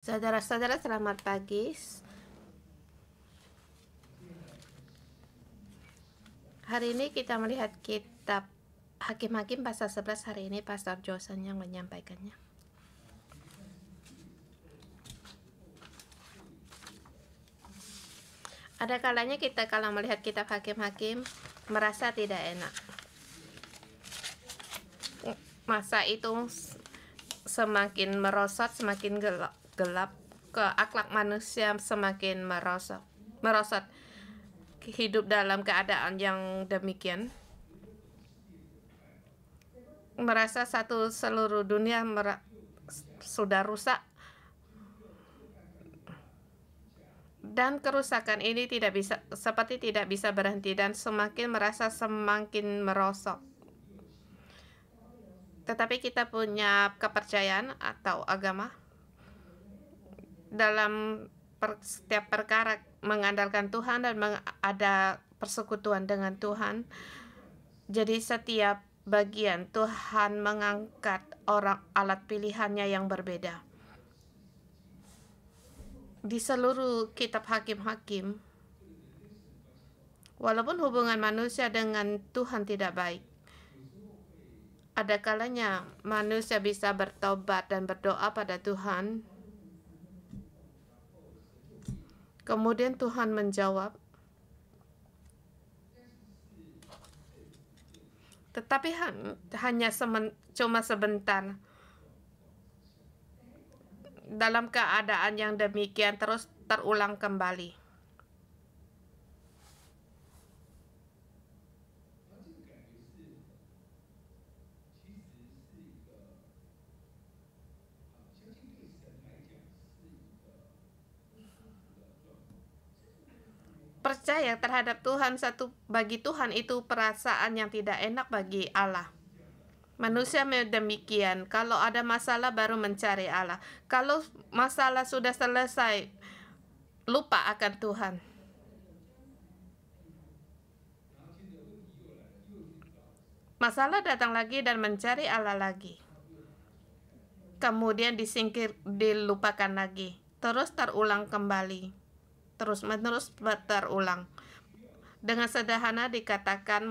Saudara-saudara, selamat pagi. Hari ini kita melihat kitab Hakim-Hakim pasal 11. Hari ini Pastor Johnson yang menyampaikannya. Ada kalanya kita kalau melihat kitab Hakim-Hakim merasa tidak enak. Masa itu semakin merosot, semakin gelap, ke akhlak manusia semakin merosot. Hidup dalam keadaan yang demikian, merasa seluruh dunia sudah rusak, dan kerusakan ini tidak bisa berhenti dan semakin merosot. Tetapi kita punya kepercayaan atau agama dalam setiap perkara mengandalkan Tuhan dan ada persekutuan dengan Tuhan. Jadi setiap bagian Tuhan mengangkat alat pilihannya yang berbeda. Di seluruh kitab Hakim-Hakim, walaupun hubungan manusia dengan Tuhan tidak baik, ada kalanya manusia bisa bertobat dan berdoa pada Tuhan. Kemudian Tuhan menjawab. Tetapi hanya cuma sebentar. Dalam keadaan yang demikian terus terulang kembali. Percaya terhadap Tuhan, bagi Tuhan itu perasaan yang tidak enak bagi Allah. Manusia demikian, kalau ada masalah baru mencari Allah. Kalau masalah sudah selesai, lupa akan Tuhan. Masalah datang lagi dan mencari Allah lagi. Kemudian dilupakan lagi. Terus terulang kembali. Terus-menerus terulang. Dengan sederhana dikatakan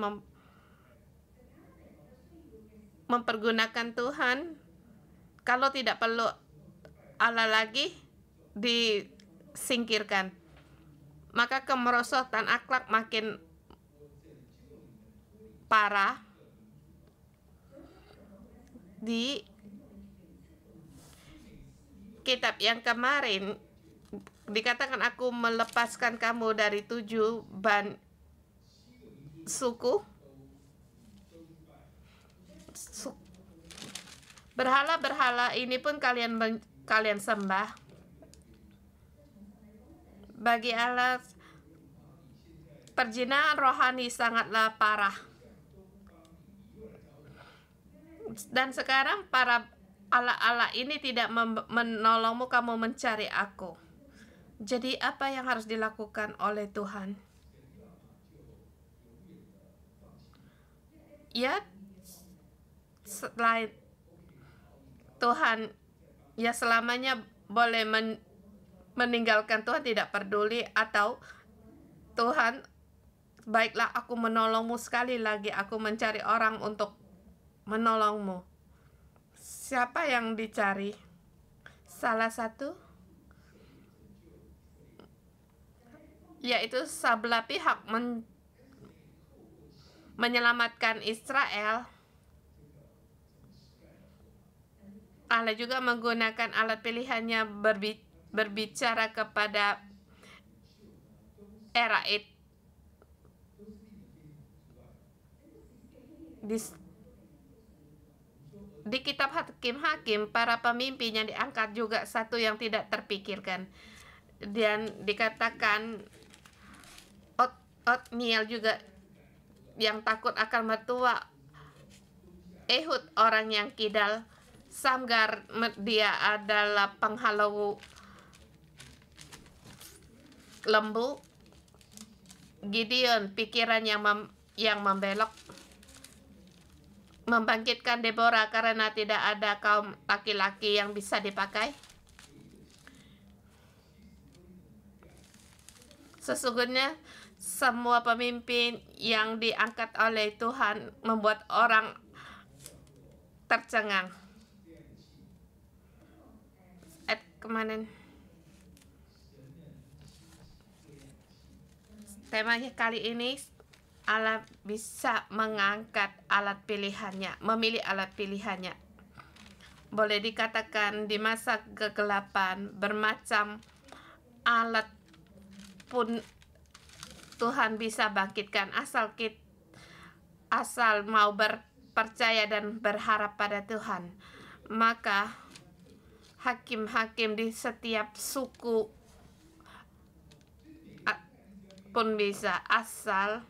mempergunakan Tuhan, kalau tidak perlu Allah lagi, disingkirkan. Maka kemerosotan akhlak makin parah. Di kitab yang kemarin dikatakan, aku melepaskan kamu dari 7 suku. Berhala-berhala ini pun kalian sembah. Bagi Allah, perzinahan rohani sangatlah parah. Dan sekarang para Allah ini tidak menolongmu, kamu mencari aku. Jadi apa yang harus dilakukan oleh Tuhan? Ya, selain Tuhan, ya selamanya boleh meninggalkan Tuhan, tidak peduli, atau Tuhan, baiklah aku menolongmu, sekali lagi aku mencari orang untuk menolongmu. Siapa yang dicari? Salah satu, yaitu sebelah pihak menyelamatkan Israel. Allah juga menggunakan alat pilihannya berbicara kepada era itu. Di kitab Hakim-Hakim, para pemimpin yang diangkat juga satu yang tidak terpikirkan. Dan dikatakan Otniel juga yang takut akan mertua, Ehud orang yang kidal, Samgar dia adalah penghalau lembu, Gideon pikiran yang membelok, membangkitkan Deborah karena tidak ada kaum laki-laki yang bisa dipakai. Sesungguhnya semua pemimpin yang diangkat oleh Tuhan membuat orang tercengang. Kemarin temanya kali ini, Allah bisa mengangkat alat pilihannya, memilih alat pilihannya. Boleh dikatakan di masa kegelapan bermacam alat pun Tuhan bisa bangkitkan asal mau percaya dan berharap pada Tuhan. Maka hakim-hakim di setiap suku pun bisa, asal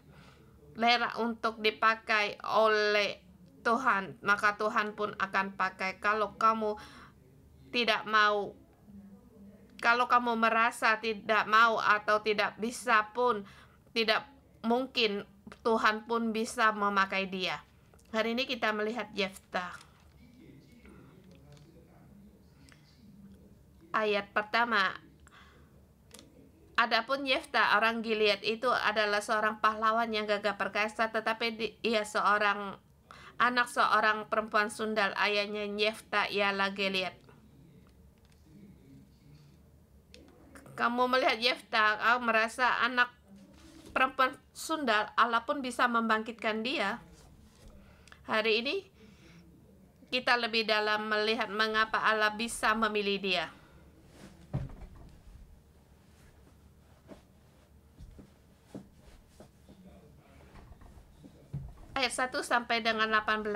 layak untuk dipakai oleh Tuhan, maka Tuhan pun akan pakai. Kalau kamu tidak mau, kalau kamu merasa tidak mau atau tidak bisa pun, tidak mungkin, Tuhan pun bisa memakai dia. Hari ini kita melihat Yeftah. Ayat pertama, adapun Yeftah orang Gilead itu adalah seorang pahlawan yang gagah perkasa, tetapi ia anak seorang perempuan sundal. Ayahnya Yeftah ialah Gilead. Kamu melihat Yeftah, kamu merasa anak perempuan sundal, Allah pun bisa membangkitkan dia. Hari ini kita lebih dalam melihat mengapa Allah bisa memilih dia. Ayat 1 sampai dengan 18.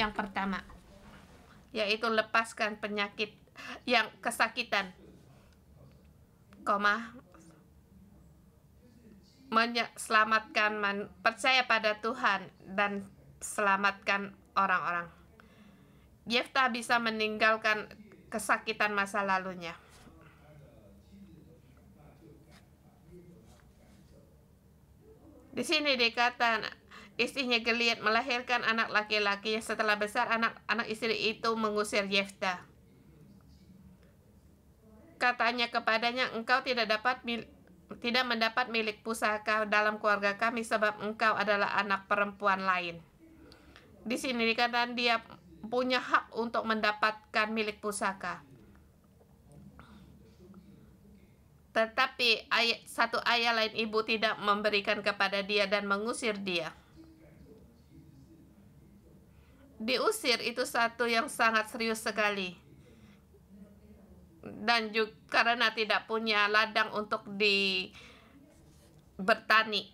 Yang pertama, yaitu lepaskan penyakit yang kesakitan, selamatkan percaya pada Tuhan dan selamatkan orang-orang. Yeftah bisa meninggalkan kesakitan masa lalunya. Di sini dikatakan istrinya Gilead melahirkan anak laki-laki. Setelah besar, anak istri itu mengusir Yeftah. Katanya kepadanya, engkau tidak mendapat milik pusaka dalam keluarga kami, sebab engkau adalah anak perempuan lain. Di sini dikatakan dia punya hak untuk mendapatkan milik pusaka. Tetapi satu ayah lain, ibu, tidak memberikan kepada dia dan mengusir dia. Diusir itu satu yang sangat serius sekali. Dan juga karena tidak punya ladang untuk bertani.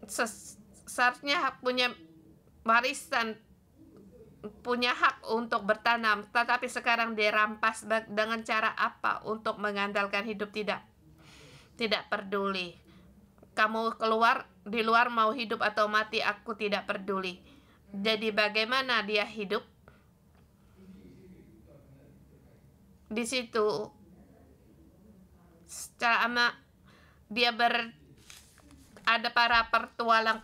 Seharusnya punya warisan, punya hak untuk bertanam, tetapi sekarang dirampas. Dengan cara apa? Untuk mengandalkan hidup, tidak peduli. Kamu di luar mau hidup atau mati, aku tidak peduli. Jadi bagaimana dia hidup? Di situ secara amat dia ada para pertualang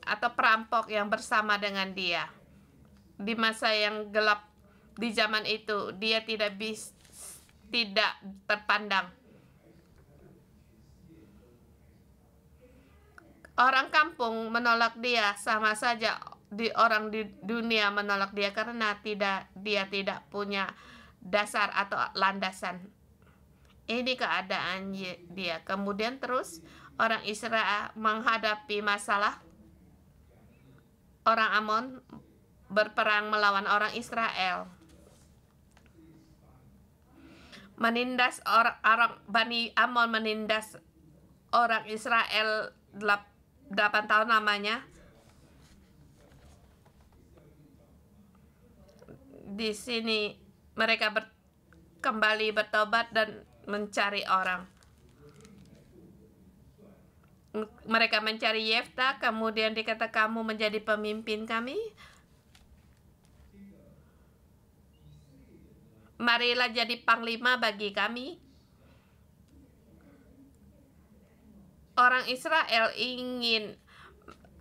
atau perampok yang bersama dengan dia. Di masa yang gelap di zaman itu, dia tidak terpandang. Orang kampung menolak dia, sama saja orang di dunia menolak dia, karena dia tidak punya dasar atau landasan. Ini keadaan dia. Kemudian terus orang Israel menghadapi masalah. Orang Amon berperang melawan orang Israel. Bani Amon menindas orang Israel 8 tahun lamanya. Di sini mereka kembali bertobat dan mencari orang. Mereka mencari Yeftah, kemudian dikata, kamu menjadi pemimpin kami. Marilah jadi panglima bagi kami. Orang Israel ingin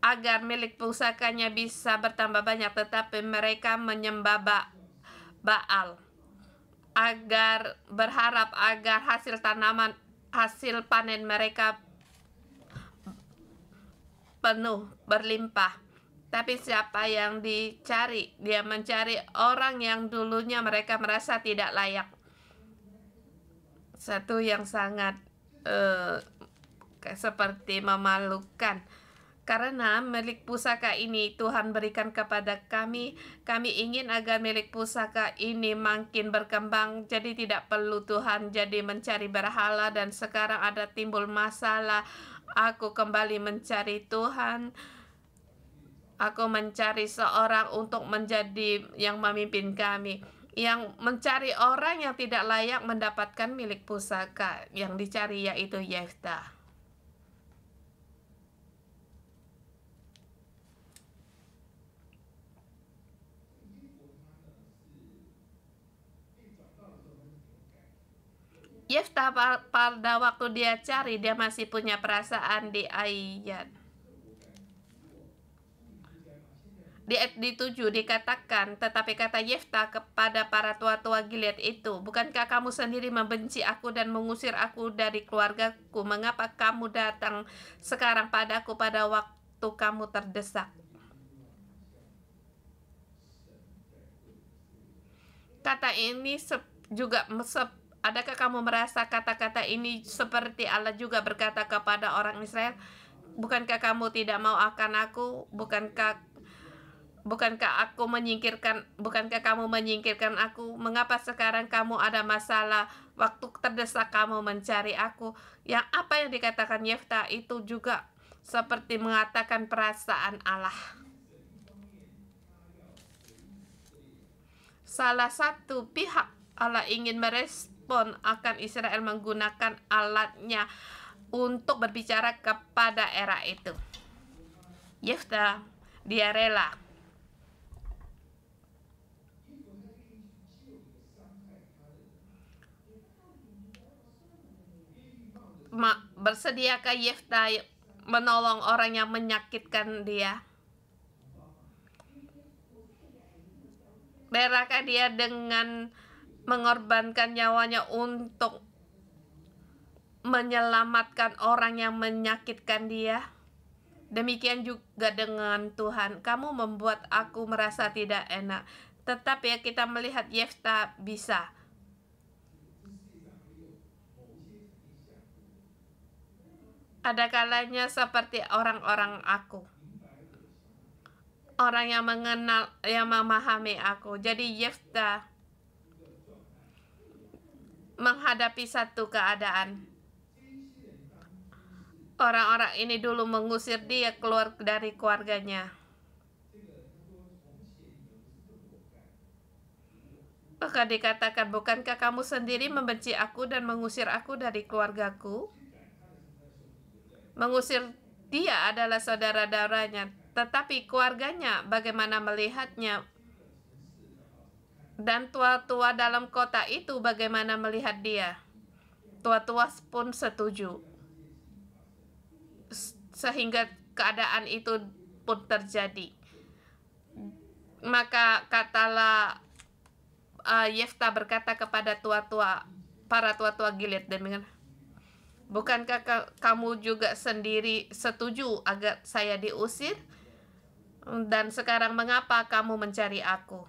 agar milik pusakanya bisa bertambah banyak, tetapi mereka menyembah Baal. berharap agar hasil panen mereka penuh, berlimpah. Tapi siapa yang dicari? Dia mencari orang yang dulunya mereka merasa tidak layak. Satu yang sangat seperti memalukan. Karena milik pusaka ini Tuhan berikan kepada kami. Kami ingin agar milik pusaka ini makin berkembang. Jadi tidak perlu Tuhan jadi mencari berhala. Dan sekarang ada timbul masalah. Aku kembali mencari Tuhan. Aku mencari seorang untuk menjadi yang memimpin kami. Yang mencari orang yang tidak layak mendapatkan milik pusaka. Yang dicari yaitu Yefta. Yefta pada waktu dia cari, dia masih punya perasaan di ayat. Di ayat 7 dikatakan, tetapi kata Yefta kepada para tua-tua Gilead itu, bukankah kamu sendiri membenci aku dan mengusir aku dari keluargaku? Mengapa kamu datang sekarang padaku pada waktu kamu terdesak? Kata ini juga adakah kamu merasa kata-kata ini seperti Allah juga berkata kepada orang Israel? Bukankah kamu tidak mau akan aku? Bukankah kamu menyingkirkan aku? Mengapa sekarang kamu ada masalah? Waktu terdesak kamu mencari aku. Yang apa yang dikatakan Yefta itu juga seperti mengatakan perasaan Allah. Salah satu pihak Allah ingin merespon akan Israel menggunakan alatnya untuk berbicara kepada era itu. Yefta, dia rela bersediakah Yefta menolong orang yang menyakitkan dia? Relakah dia dengan mengorbankan nyawanya untuk menyelamatkan orang yang menyakitkan dia? Demikian juga dengan Tuhan. Kamu membuat aku merasa tidak enak. Tetapi kita melihat Yefta bisa. Ada kalanya seperti orang-orang aku. Orang yang mengenal, yang memahami aku. Jadi Yefta menghadapi satu keadaan. Orang-orang ini dulu mengusir dia keluar dari keluarganya. Maka dikatakan, bukankah kamu sendiri membenci aku dan mengusir aku dari keluargaku? Mengusir dia adalah saudara-saudaranya, tetapi keluarganya bagaimana melihatnya? Dan tua-tua dalam kota itu bagaimana melihat dia? Tua-tua pun setuju. Sehingga keadaan itu pun terjadi. Maka katalah Yefta berkata kepada para tua-tua Gilead demikian, bukankah kamu juga sendiri setuju agar saya diusir? Dan sekarang mengapa kamu mencari aku?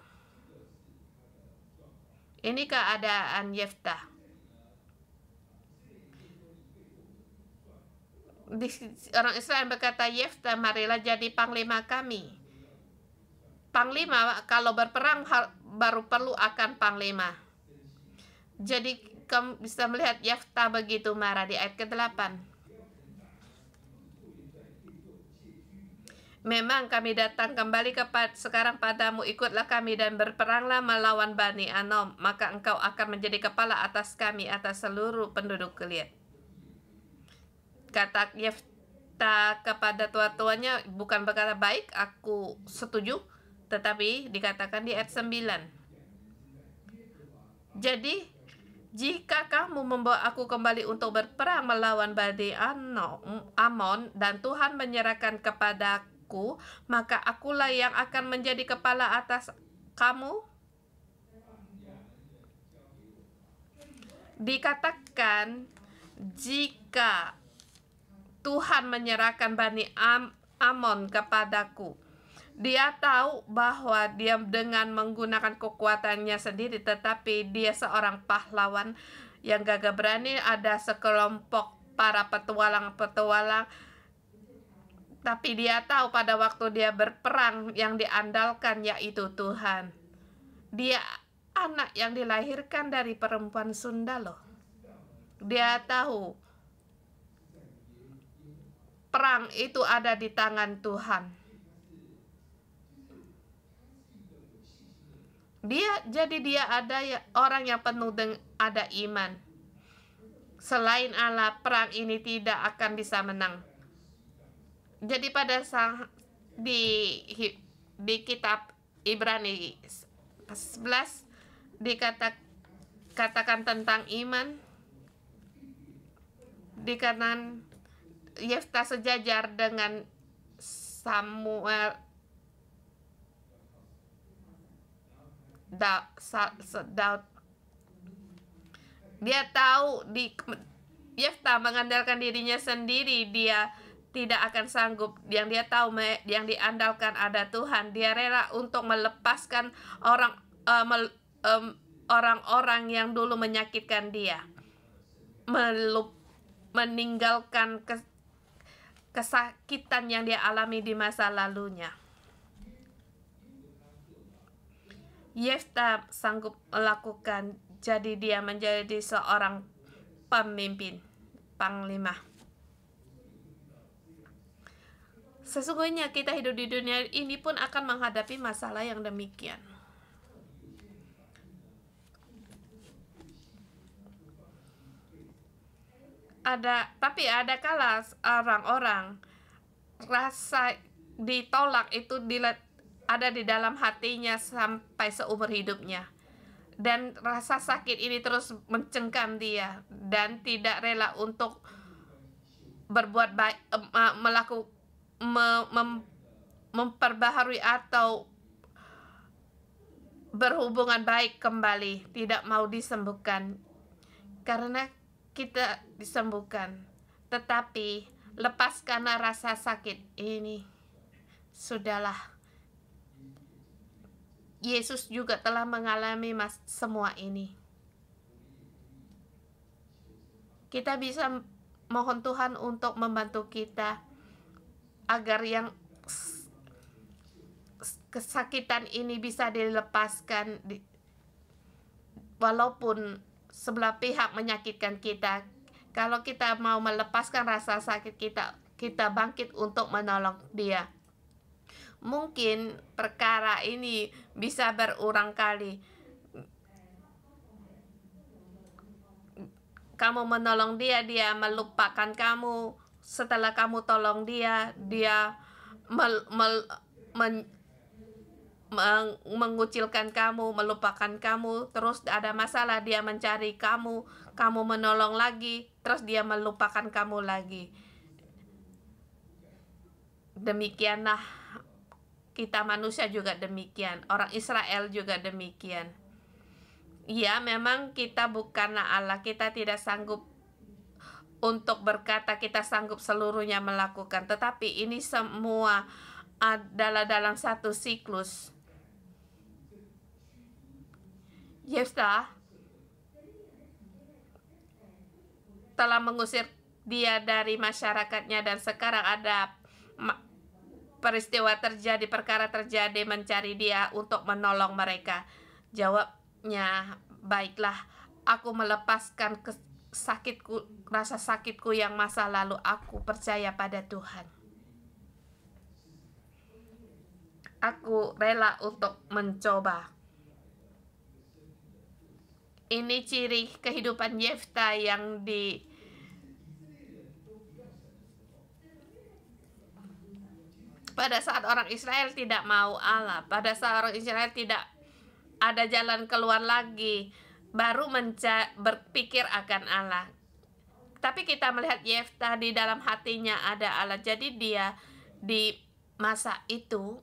Ini keadaan Yefta. Orang Israel berkata, Yefta, marilah jadi panglima kami. Panglima kalau berperang baru perlu akan panglima. Jadi kamu bisa melihat Yefta begitu marah di ayat ke-8. Memang kami datang kembali sekarang padamu, ikutlah kami dan berperanglah melawan Bani Anom, maka engkau akan menjadi kepala atas kami, atas seluruh penduduk Gilead. Kata Yefta kepada tua-tuanya, bukan berkata baik, aku setuju, tetapi dikatakan di ayat 9. Jadi jika kamu membawa aku kembali untuk berperang melawan Bani Amon dan Tuhan menyerahkan kepadaku, maka akulah yang akan menjadi kepala atas kamu. Dikatakan jika Tuhan menyerahkan Bani Amon kepadaku, dia tahu bahwa dia dengan menggunakan kekuatannya sendiri, tetapi dia seorang pahlawan yang gagah berani. Ada sekelompok para petualang-petualang, tapi dia tahu pada waktu dia berperang yang diandalkan yaitu Tuhan. Dia anak yang dilahirkan dari perempuan Sunda loh. Dia tahu perang itu ada di tangan Tuhan. Dia ada orang yang penuh dengan ada iman. Selain Allah, perang ini tidak akan bisa menang. Jadi pada di kitab Ibrani 11 dikatakan tentang iman. Dikarenakan Yefta sejajar dengan Samuel Daud. Dia tahu Yefta mengandalkan dirinya sendiri, dia tidak akan sanggup. Yang dia tahu yang diandalkan ada Tuhan. Dia rela untuk melepaskan orang-orang yang dulu menyakitkan dia, meninggalkan kesakitan yang dia alami di masa lalunya. Yefta sanggup melakukan, jadi dia menjadi seorang pemimpin, panglima. Sesungguhnya kita hidup di dunia ini pun akan menghadapi masalah yang demikian. Tapi ada kala orang-orang rasa ditolak itu ada di dalam hatinya sampai seumur hidupnya, dan rasa sakit ini terus mencengkam dia dan tidak rela untuk berbuat baik, memperbaharui atau berhubungan baik kembali, tidak mau disembuhkan. Karena kita disembuhkan, tetapi lepaskanlah rasa sakit ini. Sudahlah, Yesus juga telah mengalami semua ini. Kita bisa mohon Tuhan untuk membantu kita agar yang kesakitan ini bisa dilepaskan, walaupun sebelah pihak menyakitkan kita. Kalau kita mau melepaskan rasa sakit kita bangkit untuk menolong dia. Mungkin perkara ini bisa berulang kali. Kamu menolong dia, dia melupakan kamu. Setelah kamu tolong dia, dia mengucilkan kamu, melupakan kamu. Terus ada masalah, dia mencari kamu, kamu menolong lagi, terus dia melupakan kamu lagi. Demikianlah kita manusia juga demikian, orang Israel juga demikian. Ya, memang kita bukanlah Allah, kita tidak sanggup untuk berkata kita sanggup seluruhnya melakukan, tetapi ini semua adalah dalam satu siklus. Yefta telah mengusir dia dari masyarakatnya, dan sekarang ada peristiwa terjadi, perkara terjadi mencari dia untuk menolong mereka. Jawabnya, baiklah, aku melepaskan rasa sakitku yang masa lalu. Aku percaya pada Tuhan. Aku rela untuk mencoba. Ini ciri kehidupan Yefta yang pada saat orang Israel tidak mau Allah, pada saat orang Israel tidak ada jalan keluar lagi, baru berpikir akan Allah. Tapi kita melihat Yefta di dalam hatinya ada Allah. Jadi dia di masa itu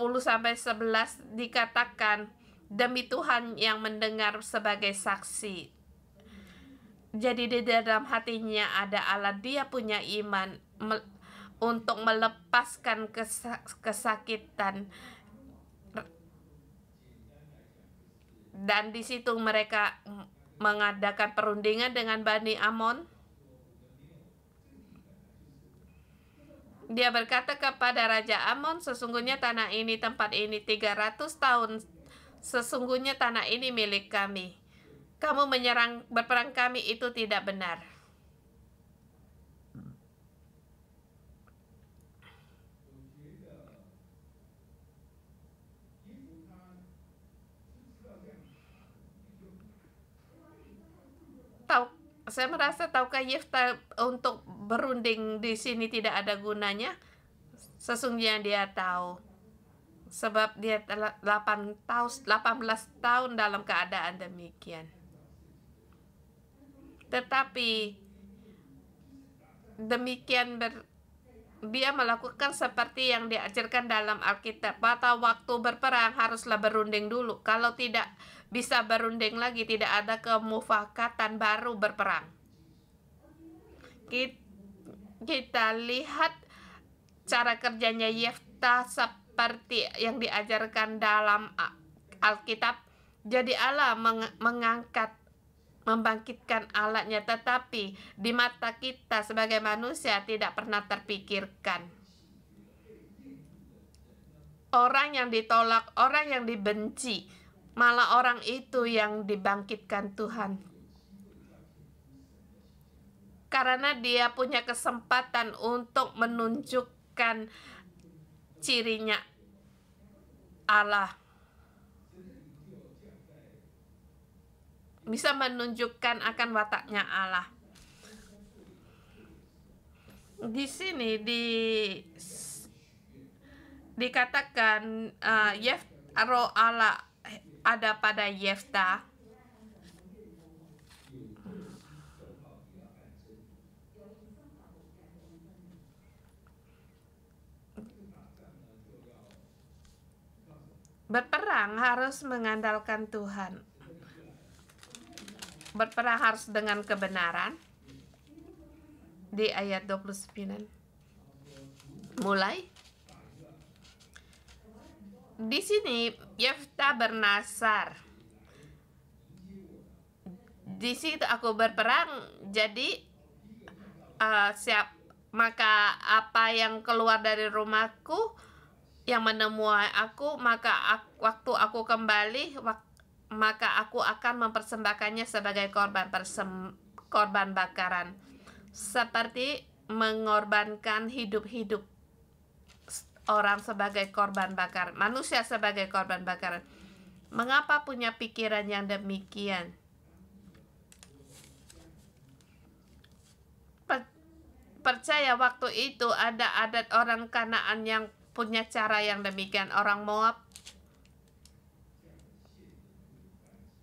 10-11 dikatakan, demi Tuhan yang mendengar sebagai saksi. Jadi di dalam hatinya ada Allah, dia punya iman untuk melepaskan kesakitan. Dan di situ mereka mengadakan perundingan dengan Bani Amon. Dia berkata kepada Raja Amon, sesungguhnya tanah ini, tempat ini 300 tahun, sesungguhnya tanah ini milik kami. Kamu menyerang, berperang kami, itu tidak benar. Saya merasa, tahukah Yefta untuk berunding di sini tidak ada gunanya? Sesungguhnya dia tahu. Sebab dia telah 18 tahun dalam keadaan demikian. Tetapi demikian dia melakukan seperti yang diajarkan dalam Alkitab. Pada waktu berperang haruslah berunding dulu. Kalau tidak bisa berunding lagi, tidak ada kemufakatan, baru berperang. Kita lihat cara kerjanya Yefta seperti yang diajarkan dalam Alkitab. Jadi Allah membangkitkan alatnya, tetapi di mata kita sebagai manusia tidak pernah terpikirkan. Orang yang ditolak, orang yang dibenci, malah orang itu yang dibangkitkan Tuhan. Karena dia punya kesempatan untuk menunjukkan cirinya Allah. Bisa menunjukkan akan wataknya Allah. Di sini dikatakan roh Allah ada pada Yefta. Berperang harus mengandalkan Tuhan. Berperang harus dengan kebenaran. Di ayat 29. Mulai. Di sini Yefta bernasar. Di situ aku berperang, jadi maka apa yang keluar dari rumahku yang menemui aku, maka waktu aku kembali, maka aku akan mempersembahkannya sebagai korban bakaran, seperti mengorbankan hidup-hidup orang sebagai korban bakar, manusia sebagai korban bakaran. Mengapa punya pikiran yang demikian? Percaya waktu itu ada adat orang Kanaan yang punya cara yang demikian. Orang Moab,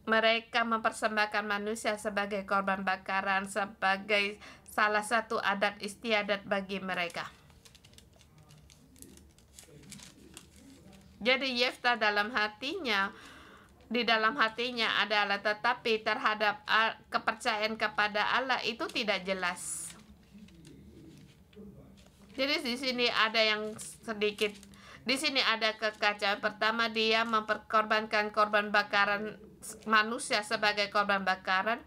mereka mempersembahkan manusia sebagai korban bakaran, sebagai salah satu adat istiadat bagi mereka. Jadi Yefta di dalam hatinya adalah, tetapi terhadap kepercayaan kepada Allah itu tidak jelas. Jadi di sini ada yang sedikit, di sini ada kekacauan. Pertama, dia memperkorbankan korban bakaran manusia sebagai korban bakaran.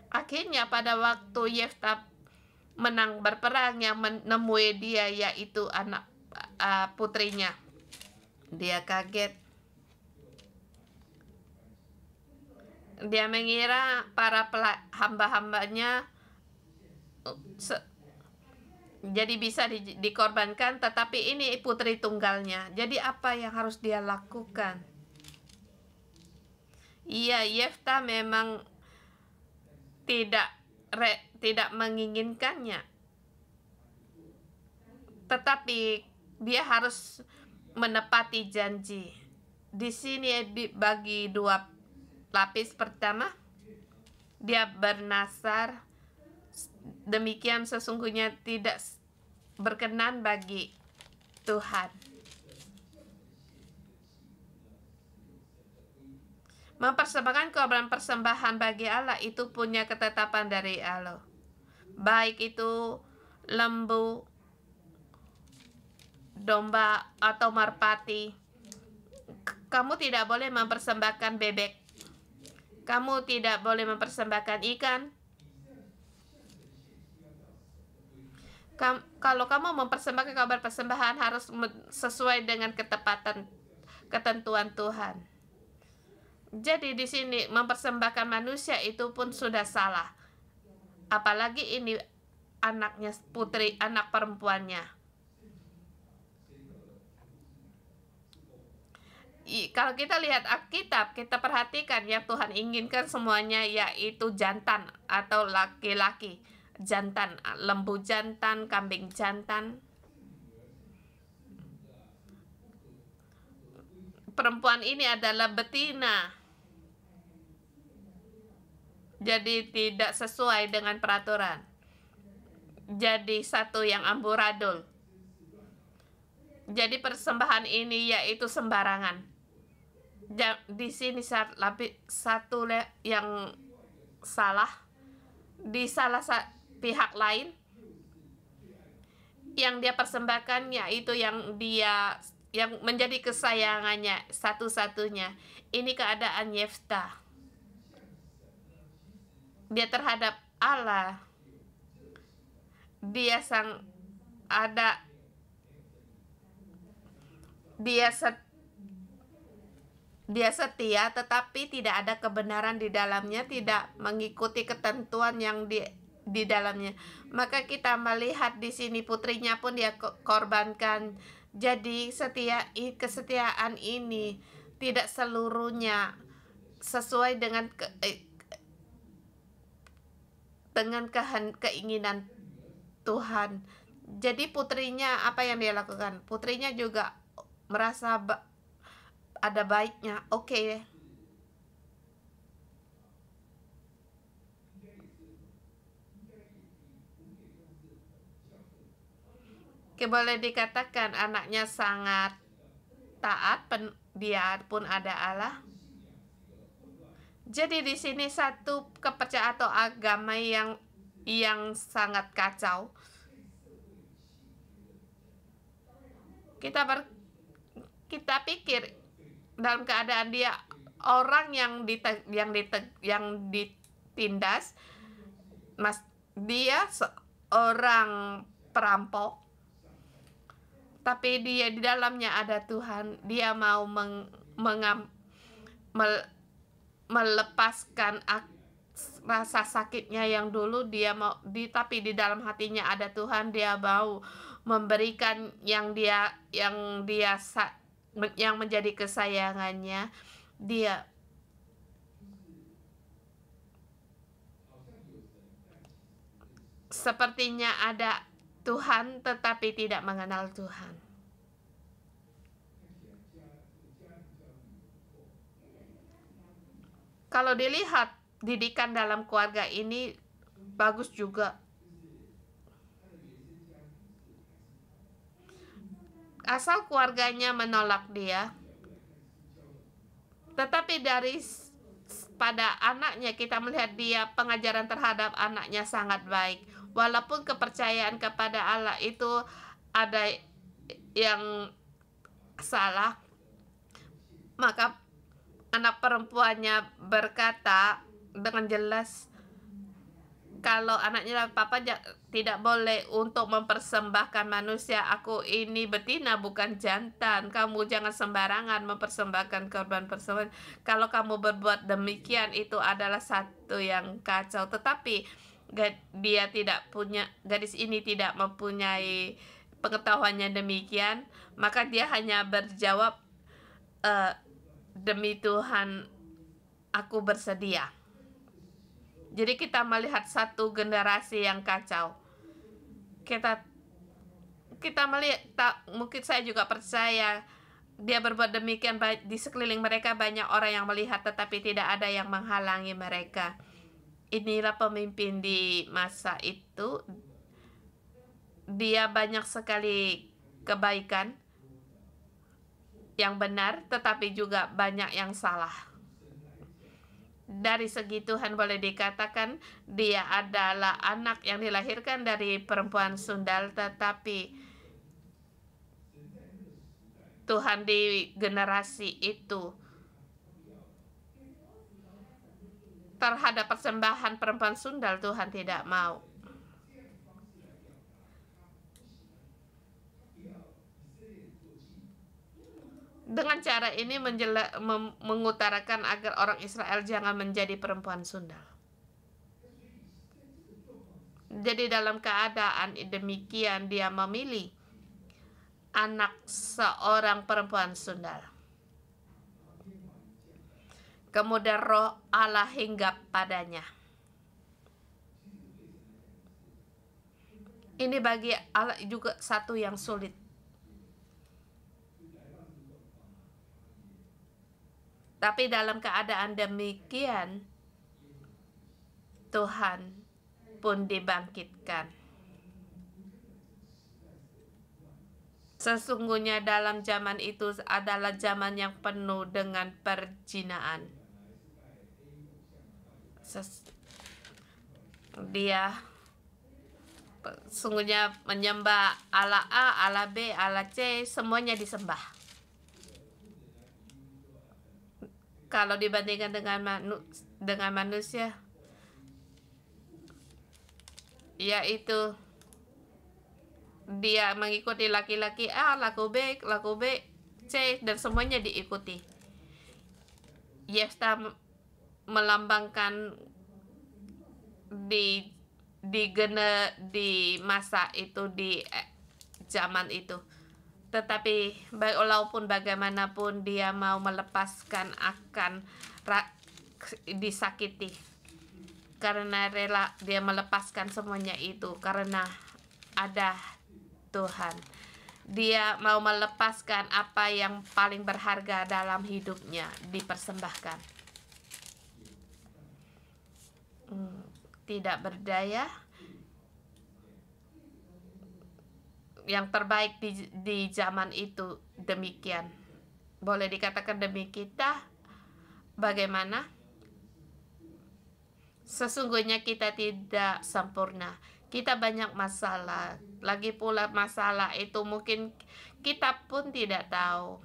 Akhirnya pada waktu Yefta menang berperang, yang menemui dia yaitu anak putrinya. Dia kaget. Dia mengira para hamba-hambanya jadi bisa dikorbankan, tetapi ini putri tunggalnya. Jadi apa yang harus dia lakukan? Iya, Yefta memang tidak menginginkannya, tetapi dia harus menepati janji. Di sini dibagi dua lapis. Pertama, dia bernasar, demikian sesungguhnya tidak berkenan bagi Tuhan. Mempersembahkan korban persembahan bagi Allah itu punya ketetapan dari Allah. Baik itu lembu, domba, atau merpati. Kamu tidak boleh mempersembahkan bebek. Kamu tidak boleh mempersembahkan ikan. Kalau kamu mempersembahkan korban persembahan harus sesuai dengan ketentuan Tuhan. Jadi di sini mempersembahkan manusia itu pun sudah salah. Apalagi ini anaknya putri, anak perempuannya. Kalau kita lihat Alkitab, kita perhatikan yang Tuhan inginkan semuanya yaitu jantan atau laki-laki. Jantan, lembu jantan, kambing jantan. Perempuan ini adalah betina. Jadi tidak sesuai dengan peraturan. Jadi satu yang amburadul. Jadi persembahan ini yaitu sembarangan. Di sini satu yang salah. Di salah pihak lain yang dia persembahkan yaitu yang menjadi kesayangannya satu-satunya. Ini keadaan Yefta. Dia terhadap Allah. Dia setia tetapi tidak ada kebenaran di dalamnya, tidak mengikuti ketentuan yang di dalamnya. Maka kita melihat di sini putrinya pun dia korbankan. Jadi kesetiaan ini tidak seluruhnya sesuai dengan keinginan Tuhan. Jadi putrinya apa yang dia lakukan? Putrinya juga merasa ada baiknya. Oke. Boleh dikatakan anaknya sangat taat, dia pun ada Allah. Jadi di sini satu kepercayaan atau agama yang sangat kacau. Kita pikir dalam keadaan dia orang yang ditindas, dia seorang perampok, tapi dia di dalamnya ada Tuhan. Dia mau melepaskan rasa sakitnya yang dulu tapi di dalam hatinya ada Tuhan. Dia mau memberikan yang menjadi kesayangannya. Dia sepertinya ada Tuhan tetapi tidak mengenal Tuhan. Kalau dilihat didikan dalam keluarga ini bagus juga. Asal keluarganya menolak dia, tetapi pada anaknya kita melihat dia pengajaran terhadap anaknya sangat baik. Walaupun kepercayaan kepada Allah itu ada yang salah, maka anak perempuannya berkata dengan jelas, kalau anaknya, papa tidak boleh untuk mempersembahkan manusia. Aku ini betina bukan jantan. Kamu jangan sembarangan mempersembahkan korban persembahan. Kalau kamu berbuat demikian itu adalah satu yang kacau. Tetapi gadis ini tidak mempunyai pengetahuannya demikian. Maka dia hanya berjawab, demi Tuhan aku bersedia. Jadi kita melihat satu generasi yang kacau. Kita melihat, mungkin saya juga percaya dia berbuat demikian. Di sekeliling mereka banyak orang yang melihat, tetapi tidak ada yang menghalangi mereka. Inilah pemimpin di masa itu. Dia banyak sekali kebaikan yang benar, tetapi juga banyak yang salah. Dari segi Tuhan boleh dikatakan dia adalah anak yang dilahirkan dari perempuan sundal, tetapi Tuhan di generasi itu terhadap persembahan perempuan sundal Tuhan tidak mau. Dengan cara ini mengutarakan agar orang Israel jangan menjadi perempuan sundal. Jadi dalam keadaan demikian dia memilih anak seorang perempuan sundal. Kemudian roh Allah hinggap padanya. Ini bagi Allah juga satu yang sulit. Tapi dalam keadaan demikian, Tuhan pun dibangkitkan. Sesungguhnya dalam zaman itu adalah zaman yang penuh dengan perzinaan. Dia sesungguhnya menyembah Allah A, Allah B, Allah C, semuanya disembah. Kalau dibandingkan dengan manusia, yaitu dia mengikuti laki-laki A, laku B, C, dan semuanya diikuti. Yefta melambangkan di masa itu, di zaman itu. Tetapi walaupun bagaimanapun dia mau melepaskan akan disakiti, karena rela dia melepaskan semuanya itu karena ada Tuhan. Dia mau melepaskan apa yang paling berharga dalam hidupnya, dipersembahkan. Tidak berdaya, yang terbaik di zaman itu demikian. Boleh dikatakan demi kita, bagaimana? Sesungguhnya kita tidak sempurna. Kita banyak masalah. Lagi pula masalah itu mungkin kita pun tidak tahu.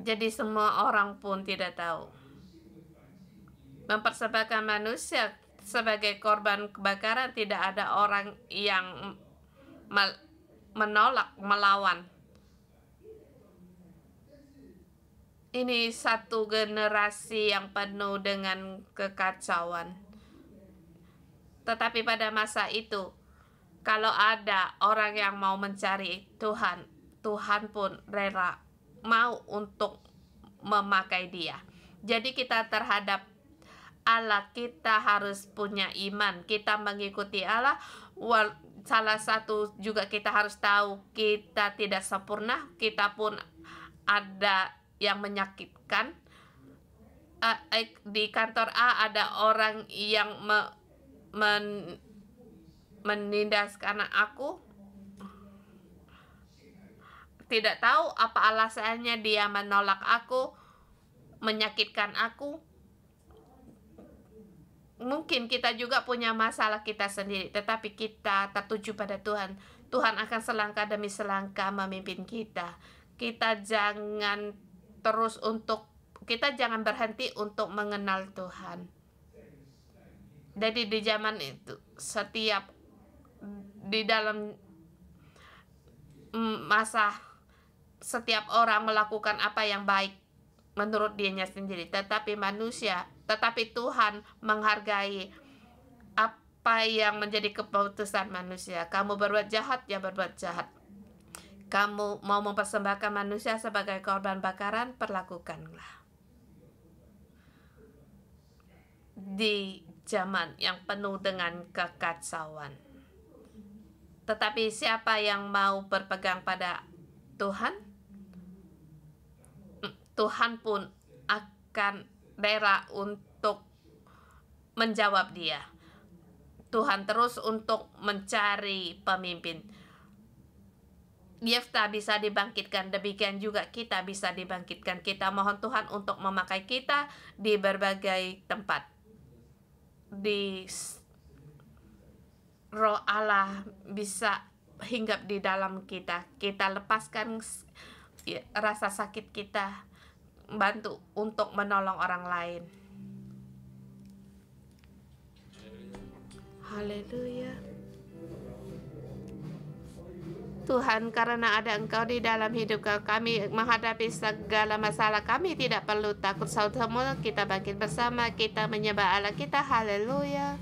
Jadi semua orang pun tidak tahu. Mempersembahkan manusia sebagai korban kebakaran, tidak ada orang yang menolak, melawan. Ini satu generasi yang penuh dengan kekacauan. Tetapi pada masa itu, kalau ada orang yang mau mencari Tuhan, Tuhan pun rela mau untuk memakai dia. Jadi kita terhadap Allah, kita harus punya iman. Kita mengikuti Allah. Salah satu juga kita harus tahu kita tidak sempurna, kita pun ada yang menyakitkan. Di kantor A ada orang yang menindas karena aku, tidak tahu apa alasannya dia menolak aku, menyakitkan aku. Mungkin kita juga punya masalah kita sendiri, tetapi kita tertuju pada Tuhan. Tuhan akan selangkah demi selangkah memimpin kita. Kita jangan berhenti untuk mengenal Tuhan. Jadi di zaman itu, di dalam masa, setiap orang melakukan apa yang baik menurut dirinya sendiri, tetapi Tuhan menghargai apa yang menjadi keputusan manusia. Kamu berbuat jahat, ya berbuat jahat. Kamu mau mempersembahkan manusia sebagai korban bakaran, perlakukanlah. Di zaman yang penuh dengan kekacauan, tetapi siapa yang mau berpegang pada Tuhan, Tuhan pun akan rela untuk menjawab dia. Tuhan terus untuk mencari pemimpin. Yefta bisa dibangkitkan, demikian juga kita bisa dibangkitkan. Kita mohon Tuhan untuk memakai kita di berbagai tempat. Di Roh Allah bisa hinggap di dalam kita. Kita lepaskan rasa sakit kita, bantu untuk menolong orang lain. Haleluya. Tuhan, karena ada Engkau di dalam hidup kami menghadapi segala masalah, kami tidak perlu takut. Semua kita bangkit bersama, kita menyembah Allah kita. Haleluya.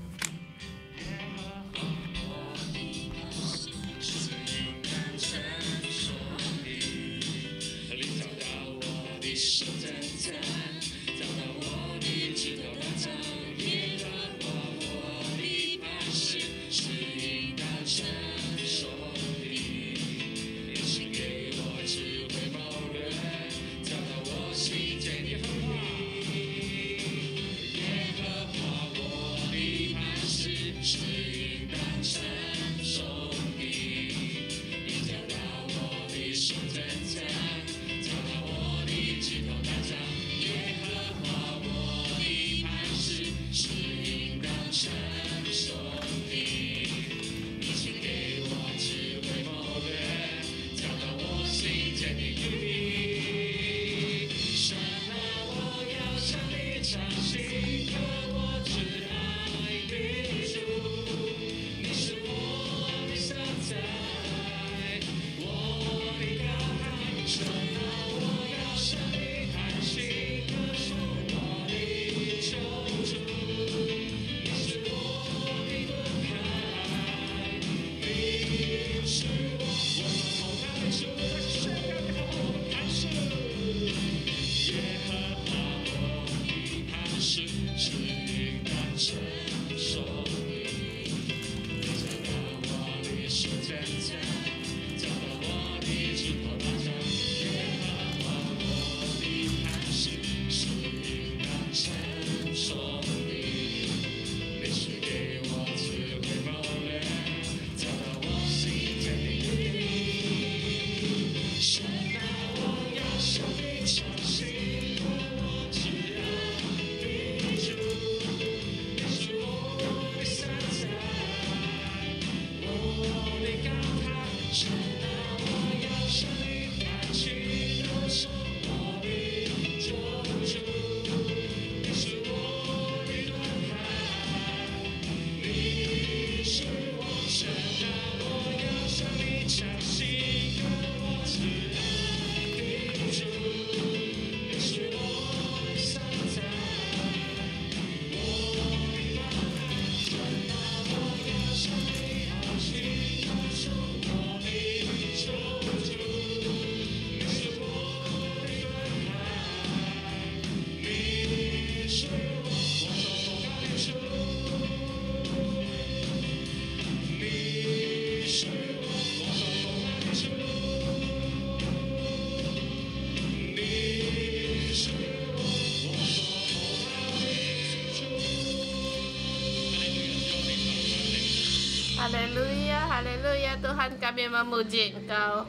Haleluya, haleluya. Tuhan, kami memuji Engkau.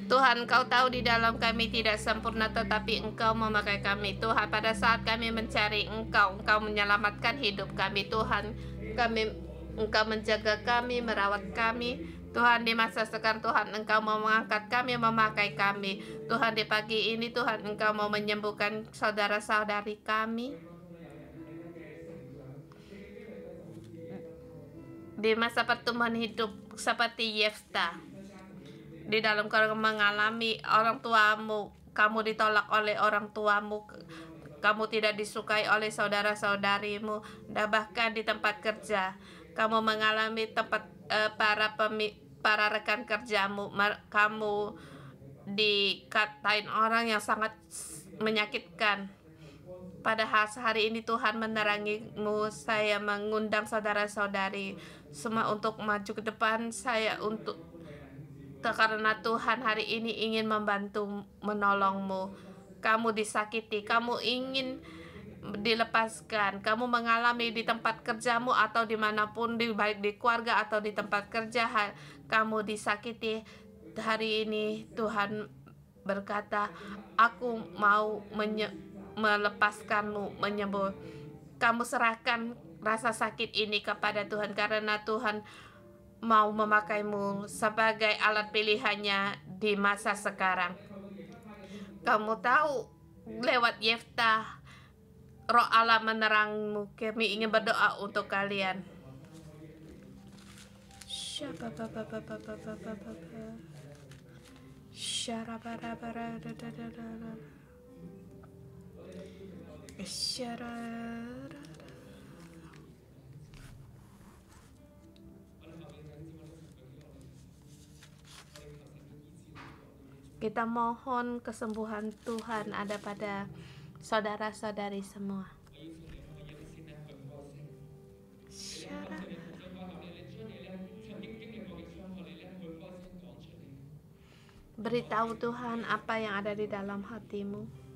Tuhan, Engkau tahu di dalam kami tidak sempurna, tetapi Engkau memakai kami. Tuhan, pada saat kami mencari Engkau, Engkau menyelamatkan hidup kami. Tuhan, Engkau menjaga kami, merawat kami. Tuhan, di masa sekarang Tuhan, Engkau mau mengangkat kami, memakai kami. Tuhan, di pagi ini Tuhan, Engkau mau menyembuhkan saudara-saudari kami. Di masa pertumbuhan hidup seperti Yefta, di dalam kau mengalami orang tuamu, kamu ditolak oleh orang tuamu, kamu tidak disukai oleh saudara-saudarimu, dan bahkan di tempat kerja kamu mengalami para rekan kerjamu, kamu dikatain orang yang sangat menyakitkan. Padahal hari ini Tuhan menerangimu. Saya mengundang saudara-saudari semua untuk maju ke depan. Karena Tuhan hari ini ingin membantu, menolongmu. Kamu disakiti, kamu ingin dilepaskan, kamu mengalami di tempat kerjamu atau dimanapun, baik di keluarga atau di tempat kerja, kamu disakiti hari ini, Tuhan berkata, aku mau melepaskanmu, menyembuh. Kamu serahkan rasa sakit ini kepada Tuhan, karena Tuhan mau memakaimu sebagai alat pilihannya di masa sekarang. Kamu tahu, lewat Yeftah, Roh Allah menerangmu. Kami ingin berdoa untuk kalian. Kita mohon kesembuhan Tuhan ada pada saudara-saudari semua. Beritahu Tuhan apa yang ada di dalam hatimu.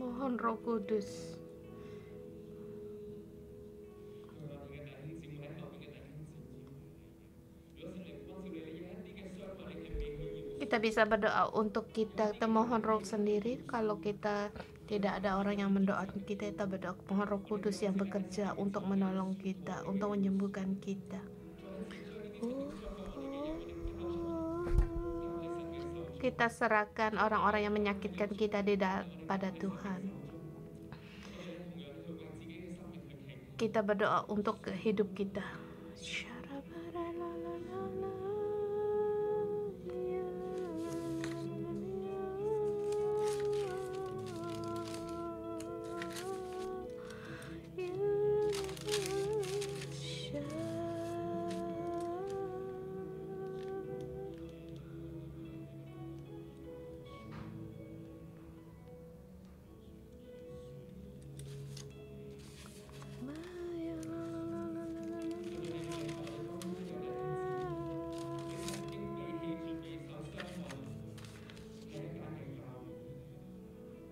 Mohon Roh Kudus. Kita bisa berdoa untuk kita mohon Roh sendiri. Kalau kita tidak ada orang yang mendoakan kita berdoa mohon Roh Kudus yang bekerja untuk menolong kita, untuk menyembuhkan kita. Kita serahkan orang-orang yang menyakitkan kita pada Tuhan. Kita berdoa untuk hidup kita.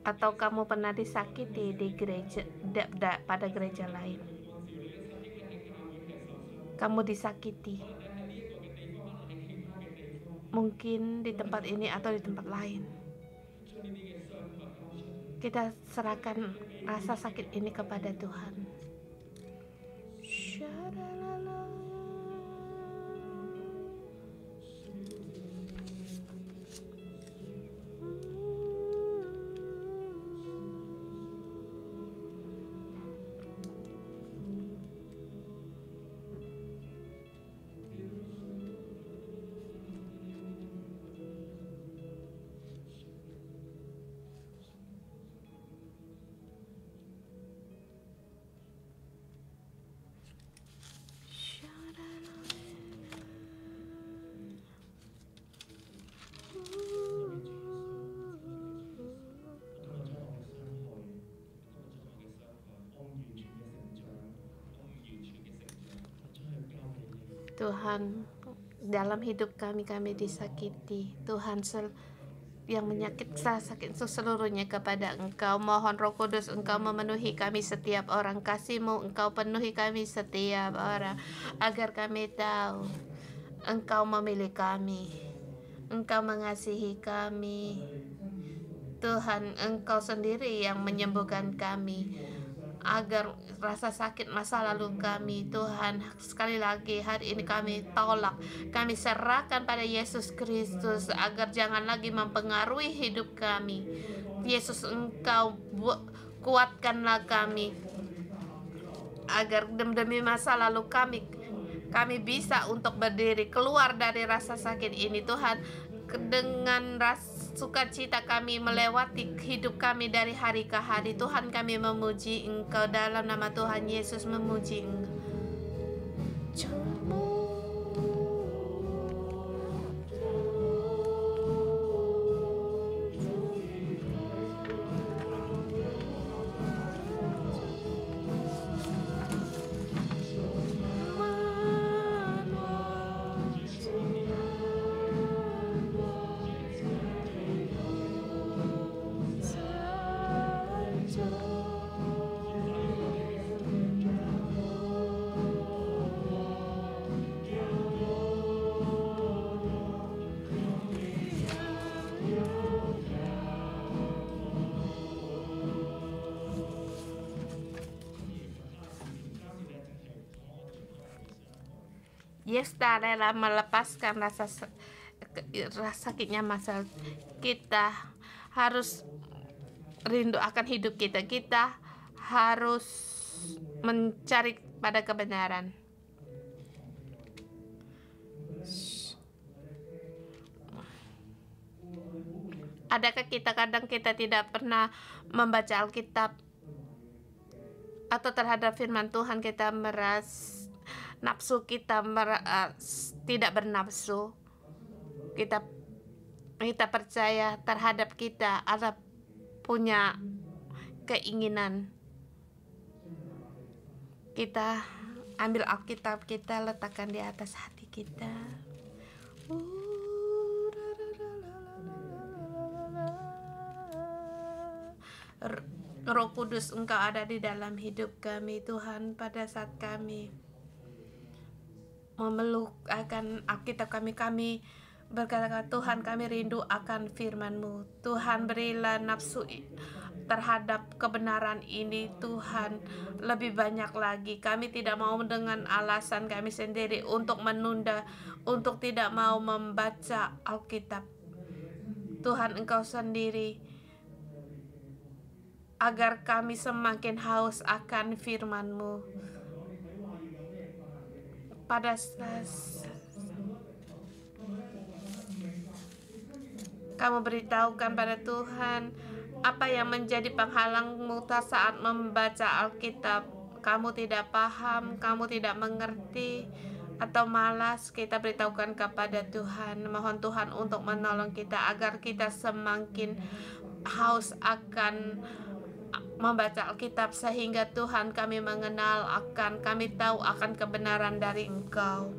Atau kamu pernah disakiti di gereja, pada gereja lain. Kamu disakiti. Mungkin di tempat ini atau di tempat lain. Kita serahkan rasa sakit ini kepada Tuhan. Tuhan, dalam hidup kami disakiti. Tuhan yang sakit seluruhnya kepada Engkau. Mohon Roh Kudus Engkau memenuhi kami setiap orang. Kasih-Mu Engkau penuhi kami setiap orang, agar kami tahu Engkau memilih kami, Engkau mengasihi kami. Tuhan, Engkau sendiri yang menyembuhkan kami. agar rasa sakit masa lalu kami, Tuhan, sekali lagi hari ini kami tolak, kami serahkan pada Yesus Kristus agar jangan lagi mempengaruhi hidup kami. Yesus, Engkau kuatkanlah kami agar demi masa lalu kami bisa untuk berdiri keluar dari rasa sakit ini, Tuhan. Dengan sukacita kami melewati hidup kami dari hari ke hari, Tuhan. Kami memuji Engkau dalam nama Tuhan Yesus, memuji Engkau. Yesus rela melepaskan rasa sakitnya masa. Kita harus rindu akan hidup kita. Kita harus mencari pada kebenaran. Adakah kadang kita tidak pernah membaca Alkitab atau terhadap firman Tuhan kita nafsu kita tidak bernafsu. Kita percaya terhadap kita ada punya keinginan. Kita ambil Alkitab, kita letakkan di atas hati kita. Roh Kudus, Engkau ada di dalam hidup kami, Tuhan. Pada saat kami memeluk akan Alkitab kami berkata, Tuhan, kami rindu akan firman-Mu. Tuhan, berilah nafsu terhadap kebenaran ini, Tuhan, lebih banyak lagi. Kami tidak mau dengan alasan kami sendiri untuk menunda, untuk tidak mau membaca Alkitab. Tuhan, Engkau sendiri, agar kami semakin haus akan firman-Mu. Pada kamu beritahukan pada Tuhan apa yang menjadi penghalangmu saat membaca Alkitab. Kamu tidak paham, kamu tidak mengerti, atau malas. Kita beritahukan kepada Tuhan, mohon Tuhan untuk menolong kita agar kita semakin haus akan membaca Alkitab, sehingga Tuhan kami kami tahu akan kebenaran dari Engkau.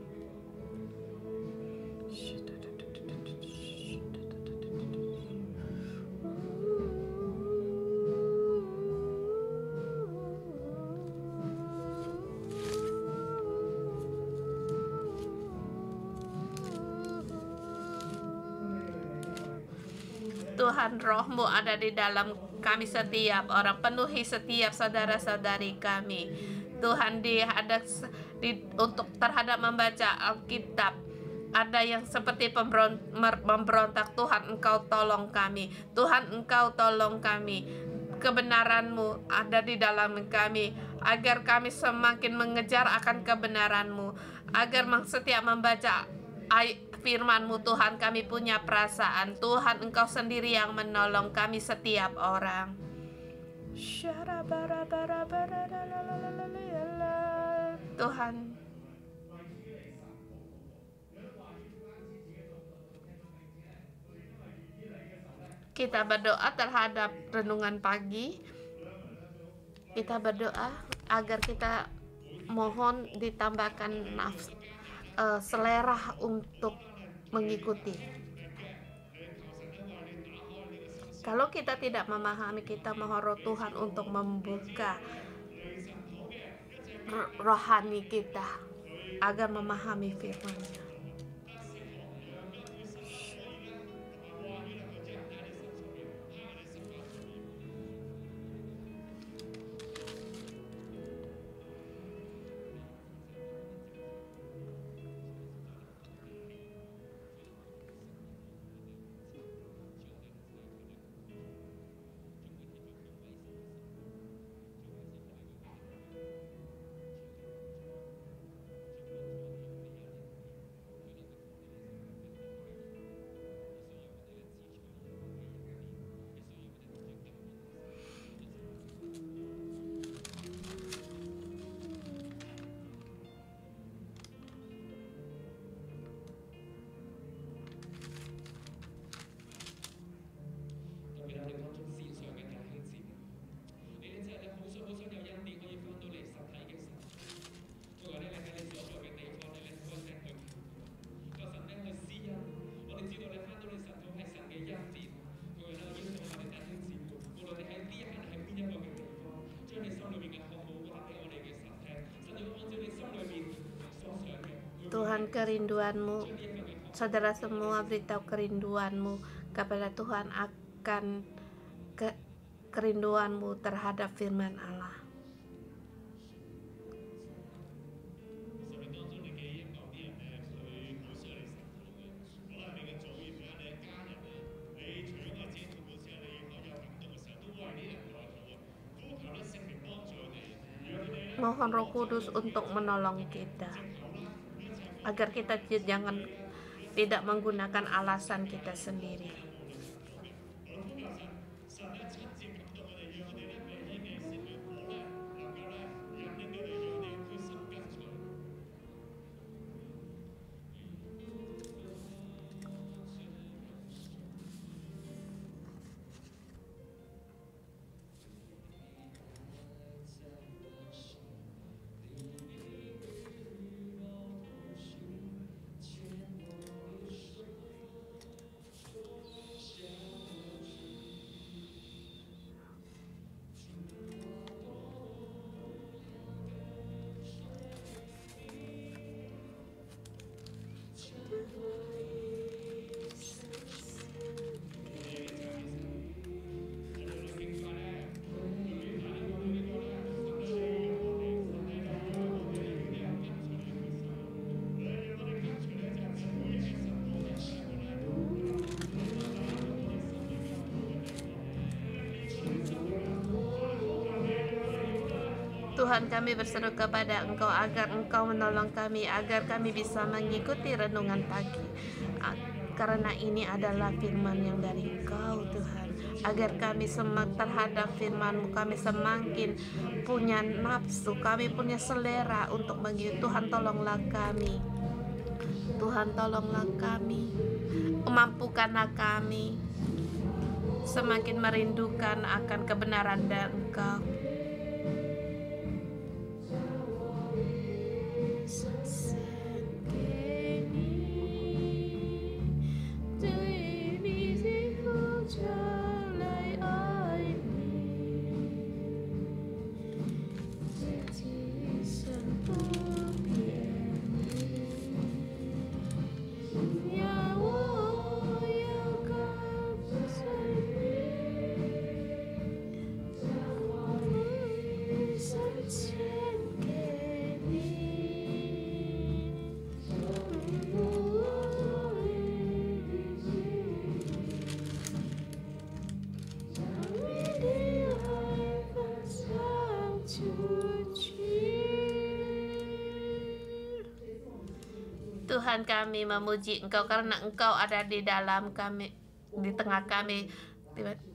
Tuhan, Roh-Mu ada di dalam kami setiap orang, penuhi setiap saudara-saudari kami. Tuhan, untuk terhadap membaca Alkitab, ada yang seperti memberontak. Tuhan, Engkau tolong kami. Tuhan, Engkau tolong kami. Kebenaran-Mu ada di dalam kami, agar kami semakin mengejar akan kebenaran-Mu, agar setiap membaca firman-Mu, Tuhan, kami punya perasaan. Tuhan, Engkau sendiri yang menolong kami setiap orang. Tuhan, kita berdoa terhadap renungan pagi. Kita berdoa agar kita mohon ditambahkan selera untuk mengikuti. Kalau kita tidak memahami, kita mohon Roh Tuhan untuk membuka rohani kita agar memahami firman-Nya. Tuhan, kerinduanmu, saudara semua beritahu kerinduanmu kepada Tuhan akan kerinduanmu terhadap firman Allah. Mohon Roh Kudus untuk menolong kita agar kita tidak menggunakan alasan kita sendiri. Tuhan, kami berseru kepada Engkau agar Engkau menolong kami, agar kami bisa mengikuti renungan pagi. Karena ini adalah firman yang dari Engkau, Tuhan. Agar kami terhadap firman-Mu, kami semakin punya nafsu, kami punya selera untuk mengikuti. Tuhan, tolonglah kami. Tuhan, tolonglah kami. Mampukanlah kami semakin merindukan akan kebenaran dari Engkau. Tuhan, kami memuji Engkau karena Engkau ada di dalam kami, di tengah kami.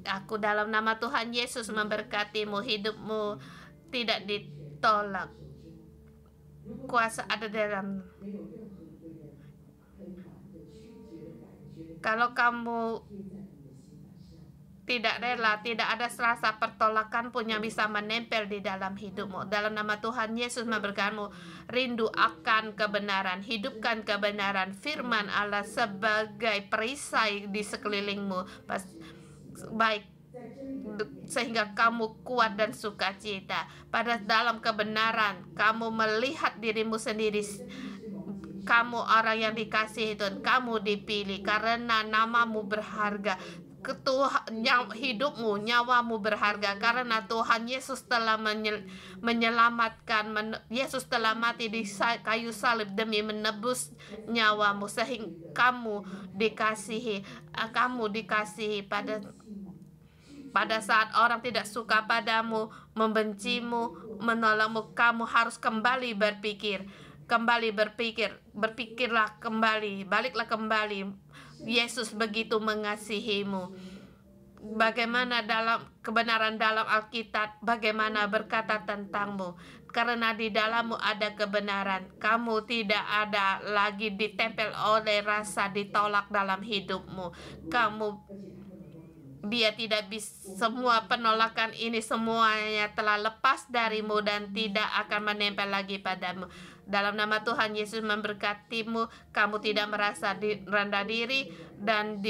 Aku dalam nama Tuhan Yesus memberkatimu, hidupmu tidak ditolak. Kuasa ada dalam. Kalau kamu tidak rela, tidak ada rasa pertolakan pun yang bisa menempel di dalam hidupmu. Dalam nama Tuhan Yesus memberkatimu, rindu akan kebenaran, hidupkan kebenaran firman Allah sebagai perisai di sekelilingmu, baik sehingga kamu kuat dan sukacita. Pada dalam kebenaran, kamu melihat dirimu sendiri. Kamu orang yang dikasihi Tuhan, kamu dipilih karena namamu berharga. Hidupmu, nyawamu berharga karena Tuhan Yesus telah menyelamatkan. Yesus telah mati di kayu salib demi menebus nyawamu, sehingga kamu dikasihi pada saat orang tidak suka padamu, membencimu, menolongmu. Kamu harus kembali berpikir, berpikirlah kembali, baliklah kembali. Yesus begitu mengasihimu. Bagaimana dalam kebenaran dalam Alkitab, bagaimana berkata tentangmu. Karena di dalammu ada kebenaran. Kamu tidak ada lagi ditempel oleh rasa ditolak dalam hidupmu. Dia tidak bisa, semua penolakan ini semuanya telah lepas darimu dan tidak akan menempel lagi padamu. Dalam nama Tuhan Yesus memberkatimu, kamu tidak merasa rendah diri dan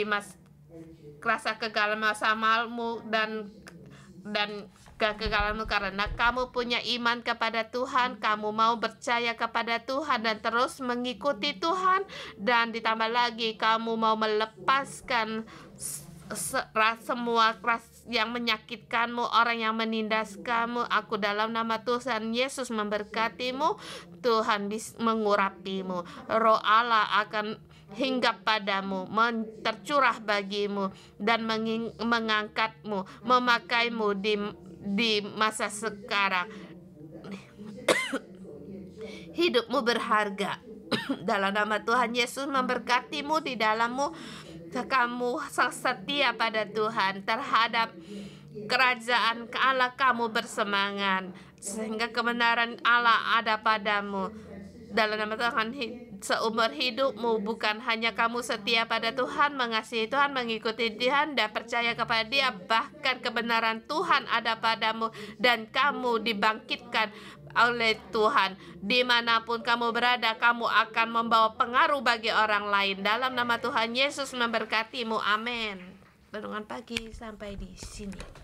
rasa kegagalanmu dan kekekalanmu karena kamu punya iman kepada Tuhan, kamu mau percaya kepada Tuhan dan terus mengikuti Tuhan, dan ditambah lagi kamu mau melepaskan semua yang menyakitkanmu, orang yang menindas kamu. Aku dalam nama Tuhan Yesus memberkatimu. Tuhan mengurapimu. Roh Allah akan hinggap padamu, tercurah bagimu, dan mengangkatmu, memakaimu di masa sekarang. Hidupmu berharga. Dalam nama Tuhan Yesus memberkatimu di dalammu. Kamu setia pada Tuhan, terhadap kerajaan Allah kamu bersemangat, sehingga kebenaran Allah ada padamu. Dalam nama Tuhan, seumur hidupmu bukan hanya kamu setia pada Tuhan, mengasihi Tuhan, mengikuti Tuhan, dan percaya kepada Dia, bahkan kebenaran Tuhan ada padamu, dan kamu dibangkitkan oleh Tuhan. Dimanapun kamu berada, kamu akan membawa pengaruh bagi orang lain. Dalam nama Tuhan Yesus memberkatimu. Amin. Renungan pagi sampai di sini.